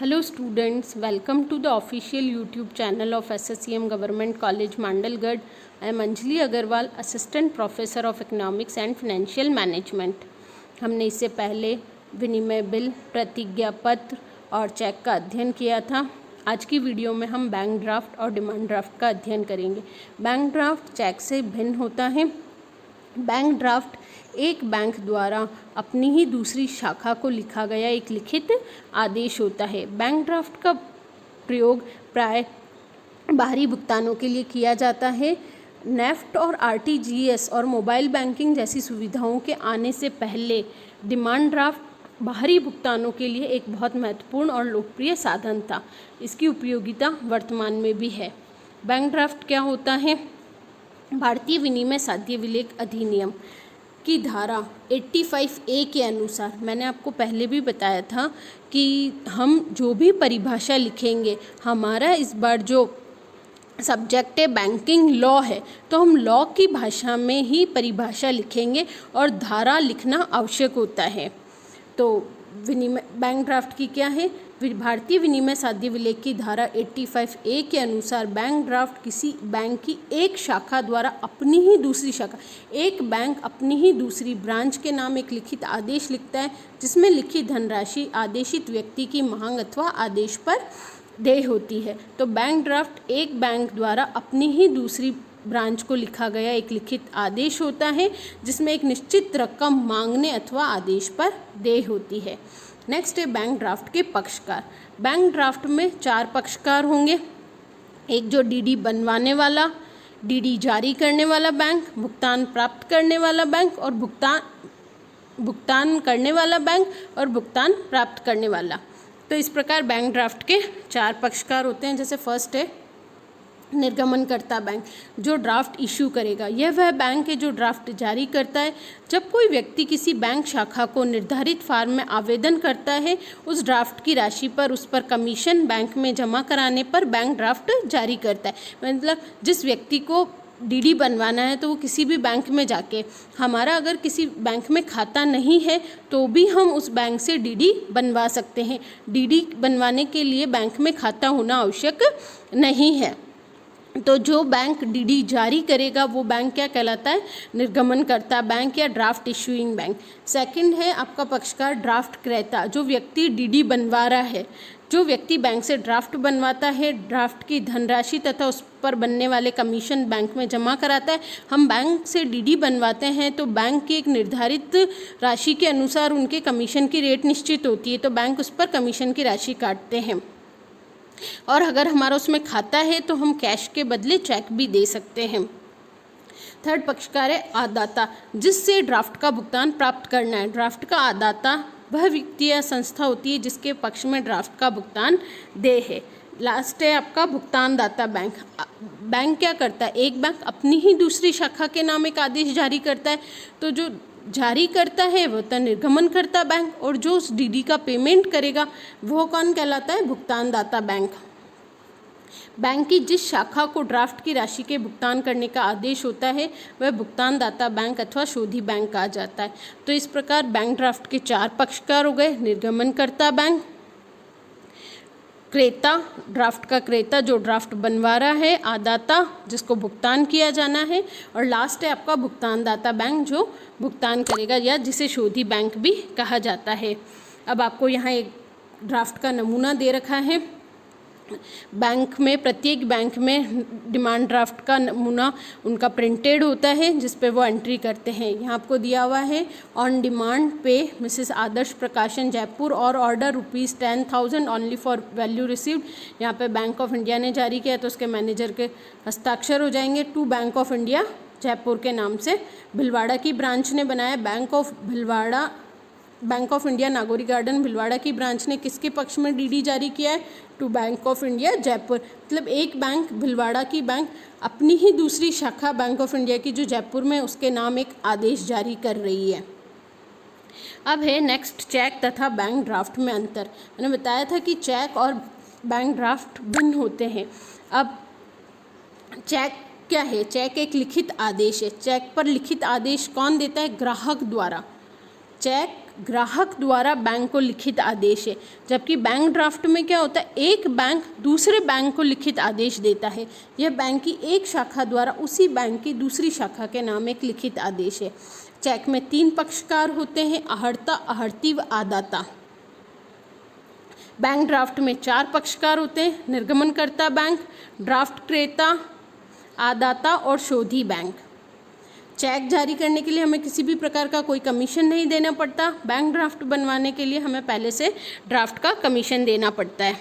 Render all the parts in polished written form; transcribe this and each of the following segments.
Hello students, welcome to the official YouTube channel of SSCM Government College Mandalgarh. I am Anjali Agarwal, Assistant Professor of Economics and Financial Management. हमने इससे पहले विनिमय bill, प्रतिज्ञा पत्र और check का अध्ययन किया था। आज की वीडियो में हम बैंक ड्राफ्ट और डिमांड ड्राफ्ट का अध्ययन करेंगे। बैंक ड्राफ्ट चेक से भिन्न होता है। बैंक ड्राफ्ट एक बैंक द्वारा अपनी ही दूसरी शाखा को लिखा गया एक लिखित आदेश होता है। बैंक ड्राफ्ट का प्रयोग प्राय बाहरी भुगतानों के लिए किया जाता है। नेफ्ट और आरटीजीएस और मोबाइल बैंकिंग जैसी सुविधाओं के आने से पहले डिमांड ड्राफ्ट बाहरी भुगतानों के लिए एक बहुत महत्वपूर्ण और लोकप्रिय साधन था। इसकी उपयोगिता वर्तमान में भी है। बैंक ड्राफ्ट क्या होता है? भारतीय विनिमय साध्य विलेख अधिनियम की धारा 85A के अनुसार, मैंने आपको पहले भी बताया था कि हम जो भी परिभाषा लिखेंगे, हमारा इस बार जो सब्जेक्ट है बैंकिंग लॉ है, तो हम लॉ की भाषा में ही परिभाषा लिखेंगे और धारा लिखना आवश्यक होता है। तो विनिमय बैंक ड्राफ्ट की क्या है? भारतीय विनिमय साध्य विलेख की धारा 85A के अनुसार बैंक ड्राफ्ट किसी बैंक की एक शाखा द्वारा अपनी ही दूसरी शाखा, एक बैंक अपनी ही दूसरी ब्रांच के नाम एक लिखित आदेश लिखता है, जिसमें लिखित धनराशि आदेशित व्यक्ति की मांग अथवा आदेश पर देय होती है। तो बैंक ड्राफ्ट एक बैंक द्वारा अपनी ही दूसरी ब्रांच को लिखा गया एक लिखित आदेश होता है, जिसमें एक निश्चित रकम मांगने अथवा आदेश पर देय होती है। नेक्स्ट है बैंक ड्राफ्ट के पक्षकार। बैंक ड्राफ्ट में 4 पक्षकार होंगे। एक जो डीडी बनवाने वाला, डीडी जारी करने वाला बैंक, भुगतान प्राप्त करने वाला बैंक और भुगतान करने वाला बैंक और भुगतान प्राप्त करने वाला। तो इस प्रकार बैंक ड्राफ्ट के 4 पक्षकार होते हैं। जैसे फर्स्ट है निर्गमनकर्ता बैंक, जो ड्राफ्ट इशू करेगा। यह वह बैंक है जो ड्राफ्ट जारी करता है। जब कोई व्यक्ति किसी बैंक शाखा को निर्धारित फॉर्म में आवेदन करता है, उस ड्राफ्ट की राशि पर उस पर कमीशन बैंक में जमा कराने पर बैंक ड्राफ्ट जारी करता है। मतलब जिस व्यक्ति को डीडी बनवाना है तो वो किसी भी बैंक में जाके, हमारा अगर किसी बैंक में खाता नहीं है तो भी हम उस बैंक से डीडी बनवा सकते हैं। डीडी बनवाने के लिए बैंक में खाता होना आवश्यक नहीं है। तो जो बैंक डीडी जारी करेगा वो बैंक क्या कहलाता है? निर्गमनकर्ता बैंक या ड्राफ्ट इशूइंग बैंक। सेकंड है आपका पक्षकार ड्राफ्ट क्रेता, जो व्यक्ति डीडी बनवा रहा है। जो व्यक्ति बैंक से ड्राफ्ट बनवाता है, ड्राफ्ट की धनराशि तथा उस पर बनने वाले कमीशन बैंक में जमा कराता है। हम बैंक से डीडी बनवाते हैं तो बैंक की एक निर्धारित राशि के अनुसार उनके कमीशन की रेट निश्चित होती है, तो बैंक उस पर कमीशन की राशि काटते हैं। और अगर हमारा उसमें खाता है तो हम कैश के बदले चेक भी दे सकते हैं। थर्ड पक्षकार है आदाता, जिससे ड्राफ्ट का भुगतान प्राप्त करना है। ड्राफ्ट का आदाता वह वित्तीय संस्था होती है जिसके पक्ष में ड्राफ्ट का भुगतान देय है। लास्ट है आपका भुगतानदाता बैंक। बैंक क्या करता है? एक बैंक अपनी ही दूसरी शाखा के नाम एक आदेश जारी करता है, तो जो जारी करता है वो तो निर्गमन करता बैंक, और जो उस डीडी का पेमेंट करेगा वो कौन कहलाता है? भुगतानदाता बैंक। बैंक की जिस शाखा को ड्राफ्ट की राशि के भुगतान करने का आदेश होता है वह भुगतानदाता बैंक अथवा शोधी बैंक कहा जाता है। तो इस प्रकार बैंक ड्राफ्ट के 4 पक्षकार हो गए। निर्गमनकर्ता बैंक, क्रेता, ड्राफ्ट का क्रेता जो ड्राफ्ट बनवा रहा है, आदाता जिसको भुगतान किया जाना है, और लास्ट है आपका भुगतानदाता बैंक जो भुगतान करेगा या जिसे शोधी बैंक भी कहा जाता है। अब आपको यहाँ एक ड्राफ्ट का नमूना दे रखा है। बैंक में, प्रत्येक बैंक में डिमांड ड्राफ्ट का नमूना उनका प्रिंटेड होता है जिस पे वो एंट्री करते हैं। यहाँ आपको दिया हुआ है ऑन डिमांड पे मिसेस आदर्श प्रकाशन जयपुर और order ₹10,000 only for value received. यहाँ पे बैंक ऑफ इंडिया ने जारी किया तो उसके मैनेजर के हस्ताक्षर हो जाएंगे। To Bank of India Jaipur के नाम से भिलवाड़ा की ब्रांच ने बनाया। Bank of India Nagori Garden Bhilwara की ब्रांच ने किसके पक्ष में डीडी जारी किया है? To Bank of India Jaipur. मतलब एक बैंक, भिलवाड़ा की बैंक, अपनी ही दूसरी शाखा बैंक ऑफ इंडिया की जो जयपुर में, उसके नाम एक आदेश जारी कर रही है। अब है नेक्स्ट चेक तथा बैंक ड्राफ्ट में अंतर। मैंने बताया था कि चेक और बैंक ड्राफ्ट भिन्न होते हैं। अब चेक क्या है? चेक एक लिखित आदेश है। चेक पर लिखित आदेश कौन देता है? ग्राहक द्वारा। चेक ग्राहक द्वारा बैंक को लिखित आदेश है। जबकि बैंक ड्राफ्ट में क्या होता है, एक बैंक दूसरे बैंक को लिखित आदेश देता है। यह बैंक की एक शाखा द्वारा उसी बैंक की दूसरी शाखा के नाम एक लिखित आदेश है। चेक में 3 पक्षकार होते हैं, आहर्ता, आहर्ती व आदाता। बैंक ड्राफ्ट में 4 पक्षकार होते हैं, निर्गमनकर्ता बैंक, ड्राफ्ट क्रेता, आदाता और शोधी बैंक। चेक जारी करने के लिए हमें किसी भी प्रकार का कोई कमीशन नहीं देना पड़ता। बैंक ड्राफ्ट बनवाने के लिए हमें पहले से ड्राफ्ट का कमीशन देना पड़ता है।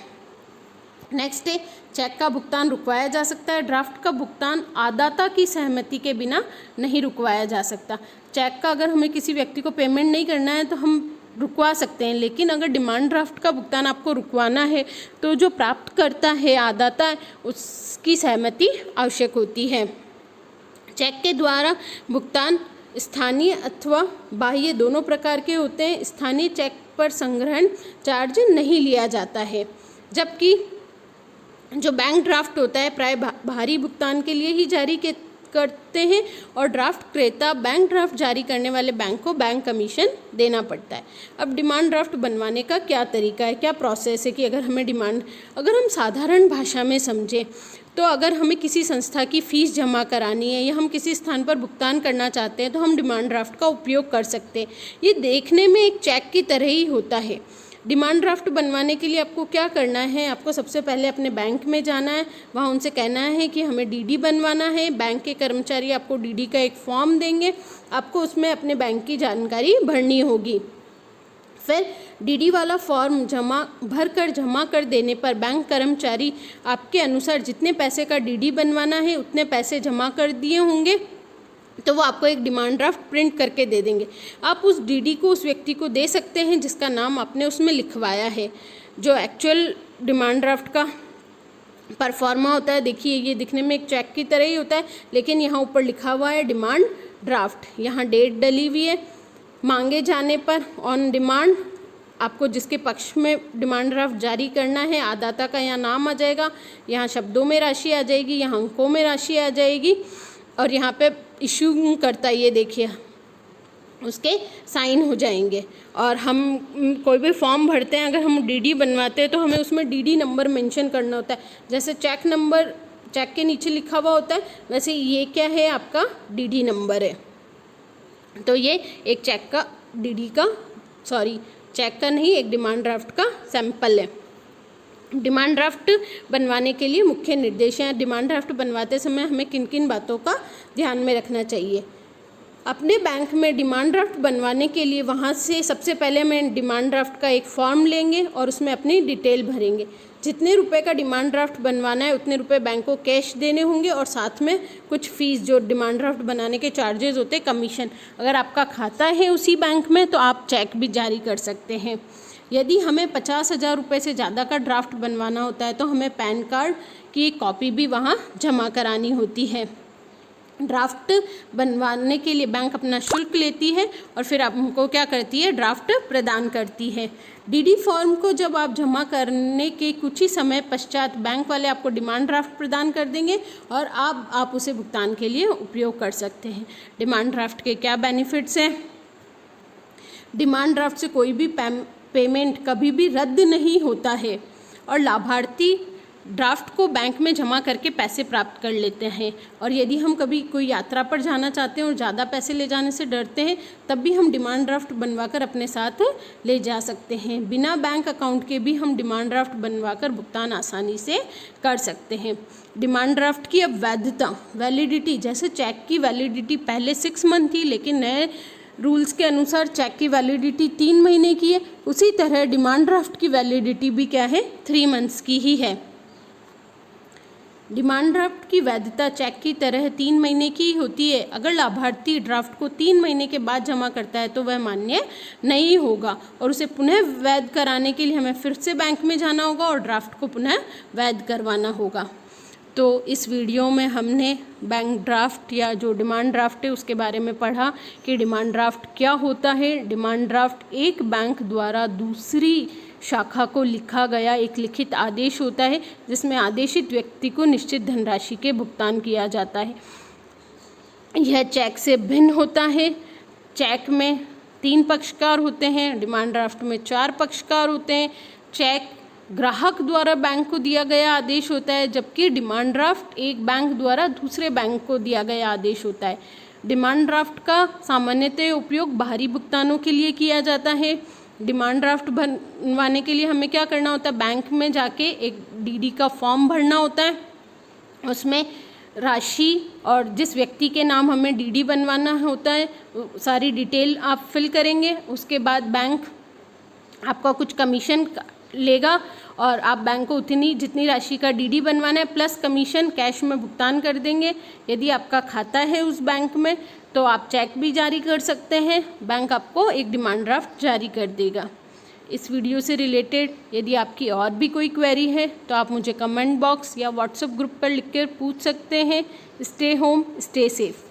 नेक्स्ट है, चेक का भुगतान रुकवाया जा सकता है। ड्राफ्ट का भुगतान आदाता की सहमति के बिना नहीं रुकवाया जा सकता। चेक का अगर हमें किसी व्यक्ति को पेमेंट नहीं करना है तो हम रुकवा सकते हैं, लेकिन अगर डिमांड ड्राफ्ट का भुगतान आपको रुकवाना है तो जो प्राप्त करता है आदाता है उसकी सहमति आवश्यक होती है। चेक के द्वारा भुगतान स्थानीय अथवा बाह्य दोनों प्रकार के होते हैं। स्थानीय चेक पर संग्रहण चार्ज नहीं लिया जाता है, जबकि जो बैंक ड्राफ्ट होता है प्राय बाहरी भुगतान के लिए ही जारी करते हैं और ड्राफ्ट क्रेता बैंक ड्राफ्ट जारी करने वाले बैंक को बैंक कमीशन देना पड़ता है। अब डिमांड ड्राफ्ट बनवाने का क्या तरीका है, क्या प्रोसेस है कि अगर हम साधारण भाषा में समझें तो अगर हमें किसी संस्था की फ़ीस जमा करानी है या हम किसी स्थान पर भुगतान करना चाहते हैं तो हम डिमांड ड्राफ्ट का उपयोग कर सकते हैं। ये देखने में एक चेक की तरह ही होता है। डिमांड ड्राफ्ट बनवाने के लिए आपको क्या करना है, आपको सबसे पहले अपने बैंक में जाना है, वहाँ उनसे कहना है कि हमें डीडी बनवाना है। बैंक के कर्मचारी आपको डीडी का एक फॉर्म देंगे, आपको उसमें अपने बैंक की जानकारी भरनी होगी। फिर डीडी वाला फॉर्म जमा कर देने पर बैंक कर्मचारी आपके अनुसार जितने पैसे का डीडी बनवाना है उतने पैसे जमा कर दिए होंगे तो वो आपको एक डिमांड ड्राफ्ट प्रिंट करके दे देंगे। आप उस डीडी को उस व्यक्ति को दे सकते हैं जिसका नाम आपने उसमें लिखवाया है। जो एक्चुअल डिमांड ड्राफ्ट का परफॉर्मा होता है, देखिए ये दिखने में एक चेक की तरह ही होता है, लेकिन यहाँ ऊपर लिखा हुआ है डिमांड ड्राफ्ट, यहाँ डेट डली हुई है। मांगे जाने पर ऑन डिमांड आपको जिसके पक्ष में डिमांड ड्राफ्ट जारी करना है आदाता का यहाँ नाम आ जाएगा, यहाँ शब्दों में राशि आ जाएगी, यहाँ अंकों में राशि आ जाएगी और यहाँ पे इशू करता ये देखिए उसके साइन हो जाएंगे। और हम कोई भी फॉर्म भरते हैं, अगर हम डीडी बनवाते हैं तो हमें उसमें डीडी नंबर मेंशन करना होता है। जैसे चेक नंबर चेक के नीचे लिखा हुआ होता है, वैसे ये क्या है आपका डीडी नंबर है। तो ये एक चेक का नहीं, एक डिमांड ड्राफ्ट का सैंपल है। डिमांड ड्राफ्ट बनवाने के लिए मुख्य निर्देश हैं। डिमांड ड्राफ्ट बनवाते समय हमें किन किन बातों का ध्यान में रखना चाहिए। अपने बैंक में डिमांड ड्राफ्ट बनवाने के लिए वहाँ से सबसे पहले हमें डिमांड ड्राफ्ट का एक फॉर्म लेंगे और उसमें अपनी डिटेल भरेंगे। जितने रुपए का डिमांड ड्राफ्ट बनवाना है उतने रुपए बैंक को कैश देने होंगे और साथ में कुछ फ़ीस जो डिमांड ड्राफ्ट बनाने के चार्जेस होते हैं, कमीशन। अगर आपका खाता है उसी बैंक में तो आप चेक भी जारी कर सकते हैं। यदि हमें 50,000 रुपये से ज़्यादा का ड्राफ्ट बनवाना होता है तो हमें पैन कार्ड की एक कॉपी भी वहाँ जमा करानी होती है। ड्राफ्ट बनवाने के लिए बैंक अपना शुल्क लेती है और फिर हमको क्या करती है, ड्राफ्ट प्रदान करती है। डीडी फॉर्म को जब आप जमा करने के कुछ ही समय पश्चात बैंक वाले आपको डिमांड ड्राफ्ट प्रदान कर देंगे और आप उसे भुगतान के लिए उपयोग कर सकते हैं। डिमांड ड्राफ्ट के क्या बेनिफिट्स हैं? डिमांड ड्राफ्ट से कोई भी पेमेंट कभी भी रद्द नहीं होता है और लाभार्थी ड्राफ्ट को बैंक में जमा करके पैसे प्राप्त कर लेते हैं। और यदि हम कभी कोई यात्रा पर जाना चाहते हैं और ज़्यादा पैसे ले जाने से डरते हैं तब भी हम डिमांड ड्राफ्ट बनवाकर अपने साथ ले जा सकते हैं। बिना बैंक अकाउंट के भी हम डिमांड ड्राफ्ट बनवाकर भुगतान आसानी से कर सकते हैं। डिमांड ड्राफ्ट की अब वैधता वैलिडिटी, जैसे चेक की वैलिडिटी पहले 6 मंथ थी लेकिन नए रूल्स के अनुसार चेक की वैलिडिटी 3 महीने की है, उसी तरह डिमांड ड्राफ्ट की वैलिडिटी भी क्या है, 3 मंथ्स की ही है। डिमांड ड्राफ्ट की वैधता चेक की तरह 3 महीने की होती है। अगर लाभार्थी ड्राफ्ट को 3 महीने के बाद जमा करता है तो वह मान्य नहीं होगा और उसे पुनः वैध कराने के लिए हमें फिर से बैंक में जाना होगा और ड्राफ्ट को पुनः वैध करवाना होगा। तो इस वीडियो में हमने बैंक ड्राफ्ट या जो डिमांड ड्राफ्ट है उसके बारे में पढ़ा कि डिमांड ड्राफ्ट क्या होता है। डिमांड ड्राफ्ट एक बैंक द्वारा दूसरी शाखा को लिखा गया एक लिखित आदेश होता है जिसमें आदेशित व्यक्ति को निश्चित धनराशि के भुगतान किया जाता है। यह चेक से भिन्न होता है। चेक में 3 पक्षकार होते हैं, डिमांड ड्राफ्ट में 4 पक्षकार होते हैं। चेक ग्राहक द्वारा बैंक को दिया गया आदेश होता है, जबकि डिमांड ड्राफ्ट एक बैंक द्वारा दूसरे बैंक को दिया गया आदेश होता है। डिमांड ड्राफ्ट का सामान्यतः उपयोग बाहरी भुगतानों के लिए किया जाता है। डिमांड ड्राफ्ट बनवाने के लिए हमें क्या करना होता है, बैंक में जाके एक डीडी का फॉर्म भरना होता है, उसमें राशि और जिस व्यक्ति के नाम हमें डीडी बनवाना होता है सारी डिटेल आप फिल करेंगे। उसके बाद बैंक आपका कुछ कमीशन लेगा और आप बैंक को उतनी जितनी राशि का डीडी बनवाना है प्लस कमीशन कैश में भुगतान कर देंगे। यदि आपका खाता है उस बैंक में तो आप चेक भी जारी कर सकते हैं, बैंक आपको एक डिमांड ड्राफ्ट जारी कर देगा। इस वीडियो से रिलेटेड यदि आपकी और भी कोई क्वेरी है तो आप मुझे कमेंट बॉक्स या व्हाट्सएप ग्रुप पर लिखकर पूछ सकते हैं। Stay home, stay safe.